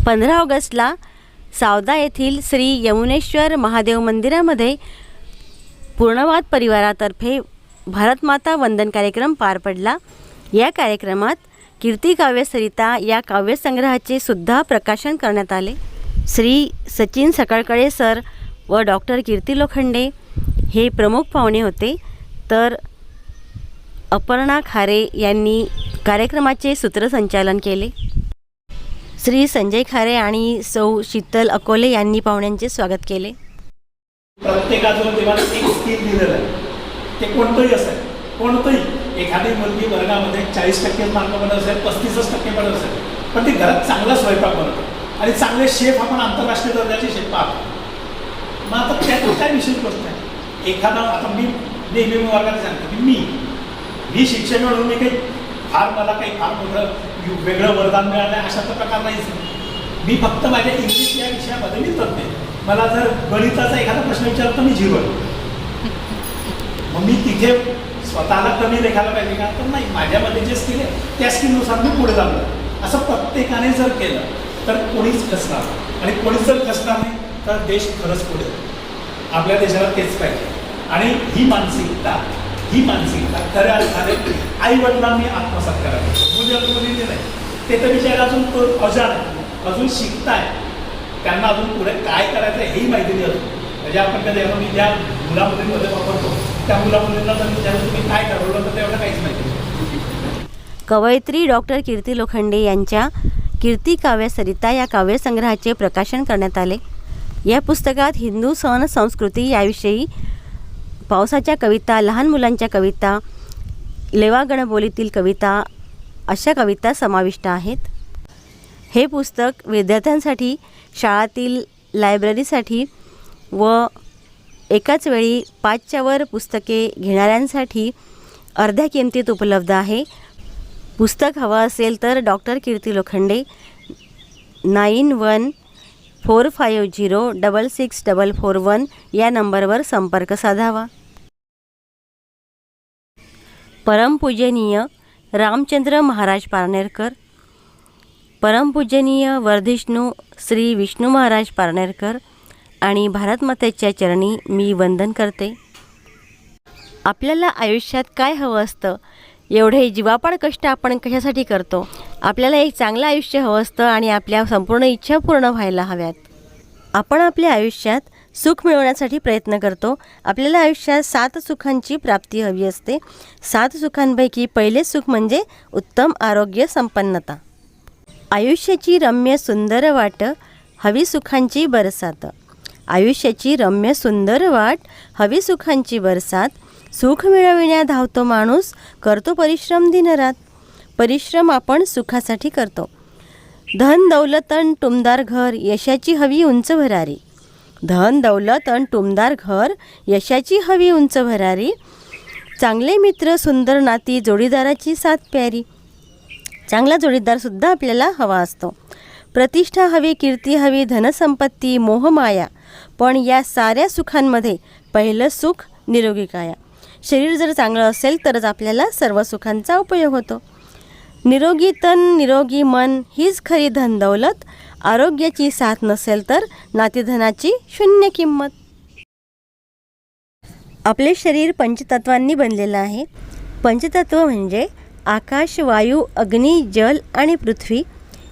15 ऑगस्टला सावदा येथील श्री यमुनेश्वर महादेव मंदिरामध्ये पूर्णवाद परिवारातर्फे भारतमाता वंदन कार्यक्रम पार पडला। या कार्यक्रमात कीर्ती काव्य सरिता या काव्यसंग्रहाचे सुद्धा प्रकाशन करण्यात आले। श्री सचिन सकळकळे सर व डॉक्टर कीर्ती लोखंडे हे प्रमुख पाहुणे होते, तर अपर्णा खारे यांनी कार्यक्रमाचे सूत्रसंचालन केले। श्री संजय खारे आणि सौ शीतल अकोले यांनी पाहुण्यांचे स्वागत केले। प्रत्येकाजवळ देवाने एक स्किल दिलेलं आहे, ते कोणतंही असेल, कोणतंही एखादी मुलगी वर्गामध्ये 40% मार्क बनवत असेल, 35% बनवत असेल, पण ती घरात चांगला स्वयंपाक बनवते आणि चांगले शेफ आपण आंतरराष्ट्रीय दर्जाचे शेफ पाहतो। मग आता त्यात काय विशेष गोष्ट आहे? एखादा आता मी नेहमी वर्गात सांगतो की मी शिक्षक म्हणून मी काही मला फार मोठं वेगळं वरदान मिळालं आहे अशा प्रकार नाहीच। मी फक्त माझ्या इंग्लिश या विषयामध्ये मी तज्ञ। मला जर गणिताचा एखादा प्रश्न विचारला तर मी 0। मग मी तिथे स्वतःला कमी लेखायला पाहिजे का? तर नाही, माझ्यामध्ये जे स्किल आहे त्या स्किलनुसार मी पुढे जाणार। असं प्रत्येकाने जर केलं तर कोणीच खचणार, आणि कोणीच जर खचणार नाही तर देश खरंच पुढे। आपल्या देशाला तेच पाहिजे। आणि ही मानसिकता खऱ्या अर्थाने आईवडिलांनी आत्मसात करावी। मुलीने नाही, ते तर विचार अजून तो अजाण आहे, अजून शिकताय, त्यांना अजून पुढे काय करायचं हेही माहिती नाही अजून। म्हणजे आपण कधी मी ज्या मुलामुलींमध्ये वापरतो त्या मुलामुलींना जर विचारलं तुम्ही काय ठरवलं तर तेवढं काहीच माहिती नाही। कवयित्री डॉक्टर कीर्ती लोखंडे यांच्या कीर्ती काव्य सरिता या काव्यसंग्रहाचे प्रकाशन करण्यात आले। या पुस्तकात हिंदू सण संस्कृती याविषयी पावसाच्या कविता, लहान मुलांच्या कविता, लेवा गणबोलीतील कविता अशा कविता समाविष्ट आहेत। हे पुस्तक विद्यार्थ्यांसाठी, शाळातील लायब्ररीसाठी व एकाच वेळी 5च्या वर पुस्तके घेणाऱ्यांसाठी अर्ध्या किमतीत उपलब्ध आहे। पुस्तक हवं असेल तर डॉक्टर कीर्ती लोखंडे 9145066441 या नंबरवर संपर्क साधावा। परमपूजनीय रामचंद्र महाराज पारनेरकर, परमपूजनीय वर्धिष्णू श्री विष्णू महाराज पारनेरकर आणि भारतमातेच्या चरणी मी वंदन करते। आपल्याला आयुष्यात काय हवं असतं? एवढे जीवापाड कष्ट आपण कशासाठी करतो? आपल्याला एक चांगलं आयुष्य हवं असतं आणि आपल्या संपूर्ण इच्छा पूर्ण व्हायला हव्यात। आपण आपल्या आयुष्यात सुख मिळवण्यासाठी प्रयत्न करतो। आपल्याला आयुष्यात 7 सुखांची प्राप्ती हवी असते। 7 सुखांपैकी पहिले सुख म्हणजे उत्तम आरोग्य संपन्नता। आयुष्याची रम्य सुंदर वाट हवी सुखांची बरसात। आयुष्याची रम्य सुंदर वाट हवी सुखांची बरसात। सुख मिळविण्या धावतो माणूस, करतो परिश्रम दिनरात। परिश्रम आपण सुखासाठी करतो। धन दौलत अन टुमदार घर यशाची हवी उंच भरारी। धन दौलत अन टुमदार घर यशाची हवी उंच भरारी। चांगले मित्र सुंदर नाती जोडीदाराची साथ प्यारी। चांगला जोडीदारसुद्धा आपल्याला हवा असतो। प्रतिष्ठा हवी, कीर्ती हवी, धनसंपत्ती, मोहमाया, पण या साऱ्या सुखांमध्ये पहिलं सुख निरोगी काया। शरीर जर चांगलं असेल तरच आपल्याला सर्व सुखांचा उपयोग होतो। निरोगी तन निरोगी मन हीच खरी धन दौलत। आरोग्याची साथ नसेल तर नातीधनाची शून्य किंमत। आपले शरीर पंचतत्वांनी बनलेलं आहे। पंचतत्व म्हणजे आकाश, वायू, अग्नी, जल आणि पृथ्वी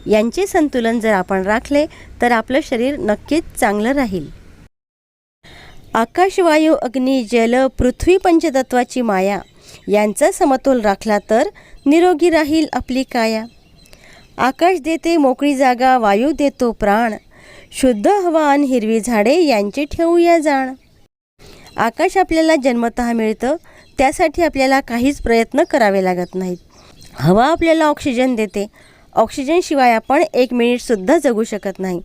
यांचे संतुलन जर आपण राखले तर आपलं शरीर नक्कीच चांगलं राहील। आकाश, वायू, अग्नी, जल, पृथ्वी पंचतत्वाची माया यांचा समतोल राखला तर निरोगी राहील आपली काया। आकाश देते मोकळी जागा, वायू देतो प्राण, शुद्ध हवा आणि हिरवी झाडे यांचे ठेवूया जाण। आकाश आपल्याला जन्मतः मिळतं, त्यासाठी आपल्याला काहीच प्रयत्न करावे लागत नाहीत। हवा आपल्याला ऑक्सिजन देते, ऑक्सिजनशिवाय आपण 1 मिनिटसुद्धा जगू शकत नाही।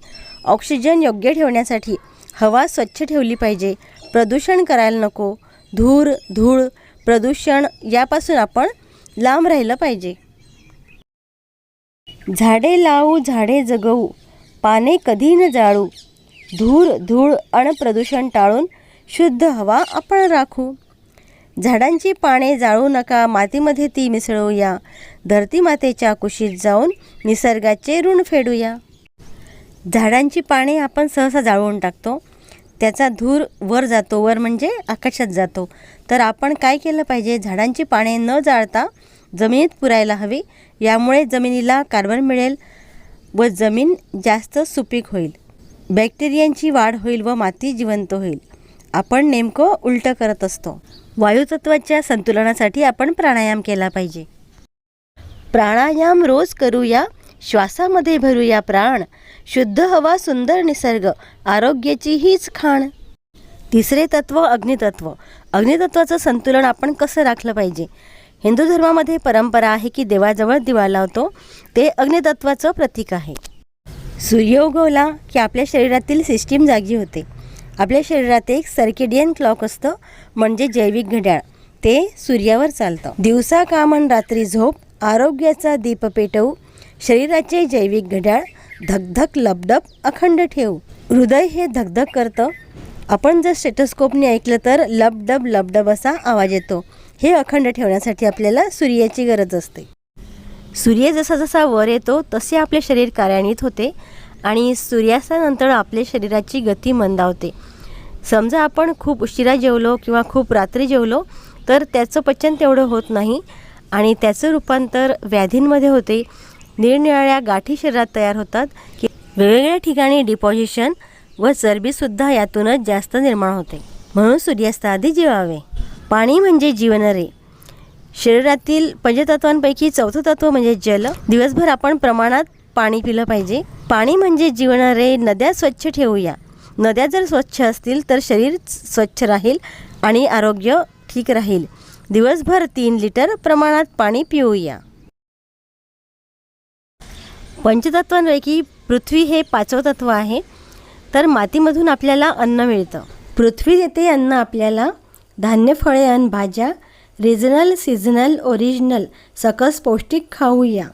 ऑक्सिजन योग्य ठेवण्यासाठी हवा स्वच्छ ठेवली पाहिजे, प्रदूषण करायला नको। धूळ, प्रदूषण यापासून आपण लांब राहिलं पाहिजे। झाडे लावू, झाडे जगवू, पाने कधी न जाळू। धूळ अण प्रदूषण टाळून शुद्ध हवा आपण राखू। झाडांची पाने जाळू नका, मातीमध्ये ती मिसळूया। धरती मातेच्या कुशीत जाऊन निसर्गाचे ऋण फेडूया। झाडांची पाने आपण सहसा जाळून टाकतो, त्याचा धूर वर जातो, वर म्हणजे आकाशात जातो. तर आपण काय केलं पाहिजे, झाडांची पाने न जाळता जमिनीत पुरायला हवी. यामुळे जमिनीला कार्बन मिळेल व जमीन जास्त सुपीक होईल, बॅक्टेरियांची वाढ होईल व माती जिवंत होईल. आपण नेमकं उलटं करत असतो. वायुतत्वाच्या संतुलनासाठी आपण प्राणायाम केला पाहिजे. प्राणायाम रोज करूया, श्वासामध्ये भरूया प्राण, शुद्ध हवा सुंदर निसर्ग, आरोग्याची हीच खाण. तिसरे तत्व अग्नितत्व. अग्नितत्वाचं संतुलन आपण कसं राखलं पाहिजे. हिंदू धर्मामध्ये परंपरा आहे की देवाजवळ दिवा लावतो, ते अग्नितत्वाचं प्रतीक आहे. सूर्य उगवला की आपल्या शरीरातील सिस्टीम जागी होते. आपल्या शरीरात एक सर्केडियन क्लॉक असतं, म्हणजे जैविक घड्याळ, ते सूर्यावर चालतं. दिवसा काम अन रात्री झोप, आरोग्याचा दीप पेटवू, शरीराचे जैविक घड्याळ धकधक लबडब अखंड ठेवू. हृदय हे धकधक करतं. आपण जर स्टेथोस्कोपने ऐकलं तर लबडब लबडब असा आवाज येतो. हे अखंड ठेवण्यासाठी आपल्याला सूर्याची गरज असते. सूर्य जसा जसा वर येतो तसे आपले शरीर कार्यान्वित होते आणि सूर्यास्तानंतर आपल्या शरीराची गती मंदावते. समजा आपण खूप उशिरा जेवलो किंवा खूप रात्री जेवलो तर त्याचं पचन तेवढं होत नाही आणि त्याचं रूपांतर व्याधींमध्ये होते. निरनिराळ्या गाठी शरीरात तयार होतात की वेगवेगळ्या ठिकाणी डिपॉझिशन व चरबीसुद्धा यातूनच जास्त निर्माण होते. म्हणून सूर्यास्ताआधी जेवावे. पाणी म्हणजे जीवन रे. शरीरातील पंचतत्वांपैकी चौथं तत्व म्हणजे जल. दिवसभर आपण प्रमाणात पाणी पिलं पाहिजे. पाणी म्हणजे जीवन रे. नद्या स्वच्छ ठेवूया. नद्या जर स्वच्छ असतील तर शरीर स्वच्छ राहील आणि आरोग्य ठीक राहील. दिवसभर 3 लिटर प्रमाणात पाणी पिऊया. पंचतत्वांपैकी पृथ्वी हे 5वं तत्व आहे. तर मातीमधून आपल्याला अन्न मिळतं. पृथ्वी देते अन्न आपल्याला, धान्य फळे अन्न भाज्या, रिजनल सीझनल ओरिजिनल, सकस पौष्टिक खाऊया.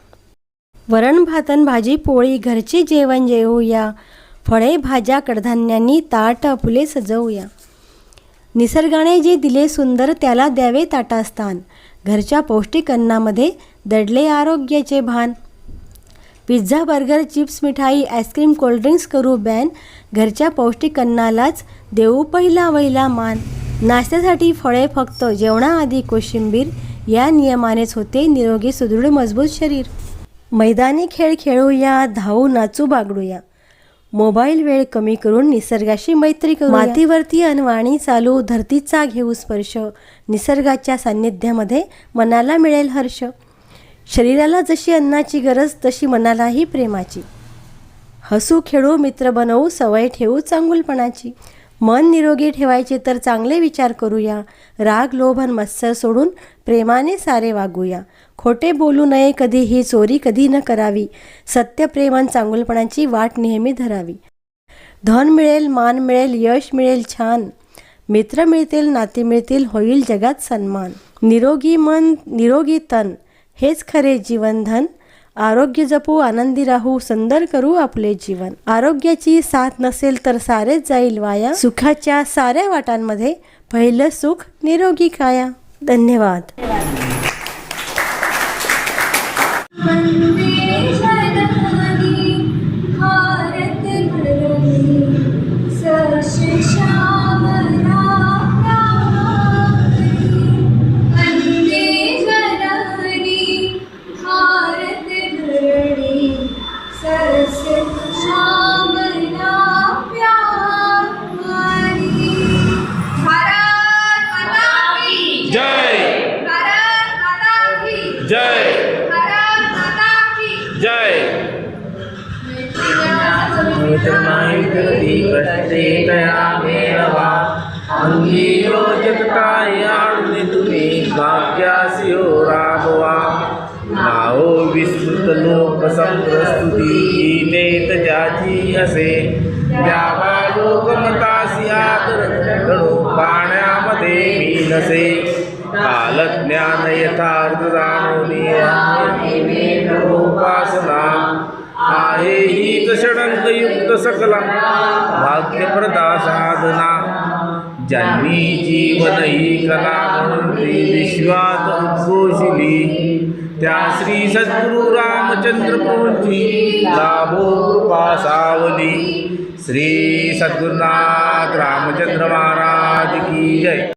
वरण भातन भाजी पोळी घरचे जेवण जेवूया. फळे भाज्या कडधान्यांनी ताट फुले सजवूया. निसर्गाने जे दिले सुंदर त्याला द्यावे ताटास्थान. घरच्या पौष्टिक अन्नामध्ये दडले आरोग्याचे भान. पिझ्झा बर्गर चिप्स मिठाई आईस्क्रीम कोल्ड्रिंक्स करू बॅन. घरच्या पौष्टिक अन्नालाच देऊ पहिला वहिला मान. नाश्त्यासाठी फळे फक्त, जेवणाआधी कोशिंबीर, या नियमानेच होते निरोगी सुदृढ मजबूत शरीर. मैदानी खेळ खेळूया, धावू नाचू बागडूया. मोबाईल वेळ कमी करून निसर्गाशी मैत्री करू. मातीवरती अनवाणी चालू, धरतीचा घेऊ स्पर्श. निसर्गाच्या सान्निध्यामध्ये मनाला मिळेल हर्ष. शरीराला जशी अन्नाची गरज तशी मनालाही प्रेमाची. हसू खेळू मित्र बनवू, सवय ठेवू चांगुलपणाची. मन निरोगी ठेवायचे तर चांगले विचार करूया. राग लोभ आणि मत्सर सोडून प्रेमाने सारे वागूया. खोटे बोलू नये कधीही, चोरी कधी न करावी. सत्य प्रेम आणि चांगुलपणाची वाट नेहमी धरावी. धन मिळेल, मान मिळेल, यश मिळेल छान. मित्र मिळतील, नाते मिळतील, होईल जगात सन्मान. निरोगी मन निरोगी तन हेच खरे जीवनधन. आरोग्य जपू, आनंदी राहू, सुंदर करू आपले जीवन. आरोग्याची साथ नसेल तर सारेच जाईल वाया. सुखाच्या साऱ्या वाटांमध्ये पहिलं सुख निरोगी काया. धन्यवाद. विस्तृत लोक संप्रस्तुती नेत ज्याची असे द्यावा लोकमतासी आदर पाण्यामध्ये मी नसे. कालज्ञान यथार्थ जाणून उपासना आहे हीच षडंग युक्त सकला भाग्यप्रदा साधना. ज्यांनी जीवन ही कला म्हणून विश्वात उद्घोषिली त्या श्री सद्गुरु रामचंद्र प्रभूंची लाभो कृपा सावली. श्री सद्गुरुनाथ रामचंद्र महाराज की जय.